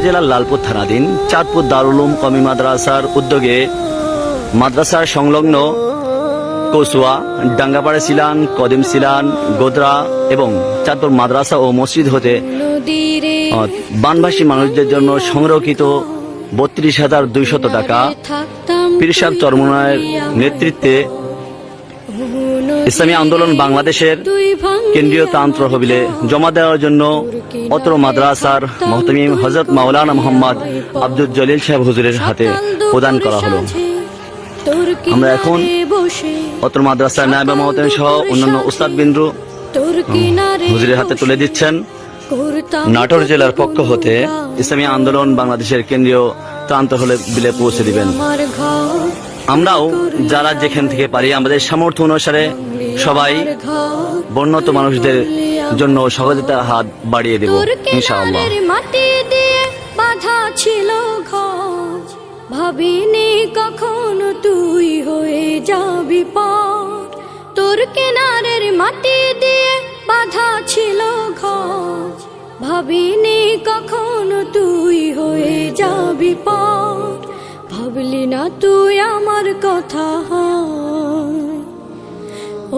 জেলার লালপুর থানাধীন চাঁদপুর দারুল উলুম কওমি মাদ্রাসার উদ্যোগে মাদ্রাসার সংলগ্ন কসুয়া, ডাঙ্গাপাড়া সিলান, কদিম সিলান, গোদরা এবং চাঁদপুর মাদ্রাসা ও মসজিদ হতে বানভাসী মানুষদের জন্য সংরক্ষিত 32,200 টাকা পীর সাহেব চরমনায়ের নেতৃত্বে ইসলামী আন্দোলন বাংলাদেশের কেন্দ্রীয় ত্রাণ তহবিলে জমা দেওয়ার জন্য অত্র মাদ্রাসার মুহতামিম হযরত মাওলানা মোহাম্মদ আব্দুল জলিল সাহেব হুজুরের হাতে প্রদান করা হলো। আমরা এখন অত্র মাদ্রাসার নায়েব মুহতামিম সহ অন্যান্য উস্তাদবৃন্দ হুজুরের হাতে তুলে দিচ্ছেন। নাটোর জেলার পক্ষ হতে ইসলামী আন্দোলন বাংলাদেশের কেন্দ্রীয় ত্রাণ তহবিলে পৌঁছে দিবেন। আমরাও যারা যেখান থেকে পারি আমাদের সামর্থ্য অনুসারে সবাই বন্যত মানুষদের জন্য সহযোগিতার হাত বাড়িয়ে দেব ইনশাআল্লাহ। মাটি দিয়ে বাঁধা ছিল ঘর, ভাবিনি কখনো তুই হয়ে যাবি পার। তোর কিনারের মাটি দিয়ে বাঁধা ছিল ঘর, ভাবিনি কখনো তুই হয়ে যাবি পার। ভাবলি না তুই আমার কথা,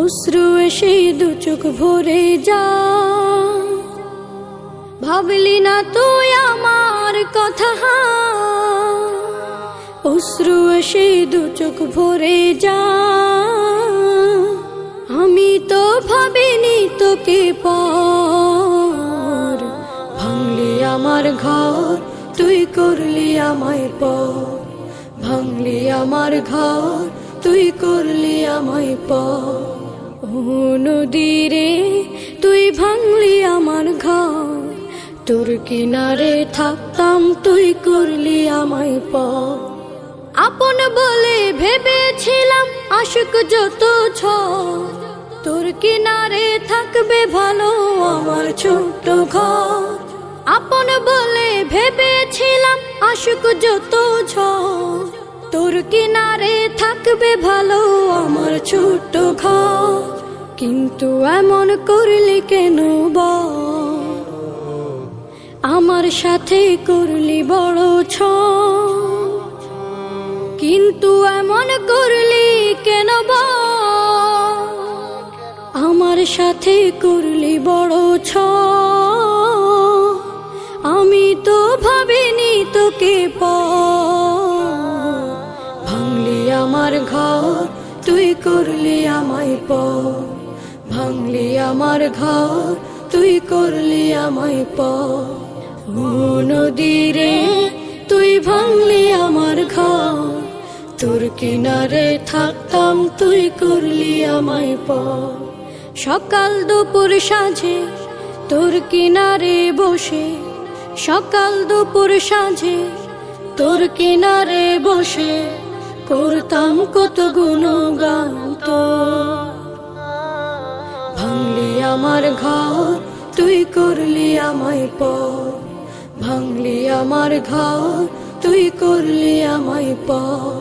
অশ্রু এসে দু চোখ ভরে যা। ভাবলি না তুই আমার কথা, অশ্রু এসে দু চোখ ভরে যা। আমি তো ভাবিনি তোকে পার, ভাঙলি আমার ঘর তুই করলি আমায় পর। ভাঙলি আমার ঘর তুই করলি আমায় পর। ও নদী রে তুই ভাঙলি আমার ঘর, তোর কিনারে থাকতাম তুই করলি আমায় পর। আপন বলে ভেবেছিলাম আশুক যত ঝড়, তোর কিনারে থাকবে ভালো আমার ছোট্ট ঘর। আপন বলে ভেবেছিলাম আশুক যত ঝড়, তোর কিনারে থাকবে ভালো আমার ছোট্ট ঘর। কিন্তু এমন করলি কেন বল, আমার সাথে করলি বড় ছল। কিন্তু এমন করলি কেন বল, আমার সাথে করলি বড় ছল। আমি তো ভাবিনি তোকে পর, ভাঙলি আমার ঘর তুই করলি আমায় পর। ভাঙলি আমার ঘর তুই করলি আমায় পর। ও নদী রে তুই ভাঙলি আমার ঘর, তোর কিনারে থাকতাম তুই করলি আমায় পর। সকাল দুপুর সাঁঝে তোর কিনারে বসে, সকাল দুপুর সাঁঝে তোর কিনারে বসে করতাম কত গুণগান তোর। ভাঙলি আমার ঘর তুই করলি আমায় পর। ভাঙলি আমার ঘর তুই করলি আমায় পর।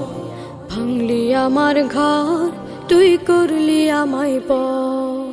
ভাঙলি আমার ঘর তুই করলি আমায় পর।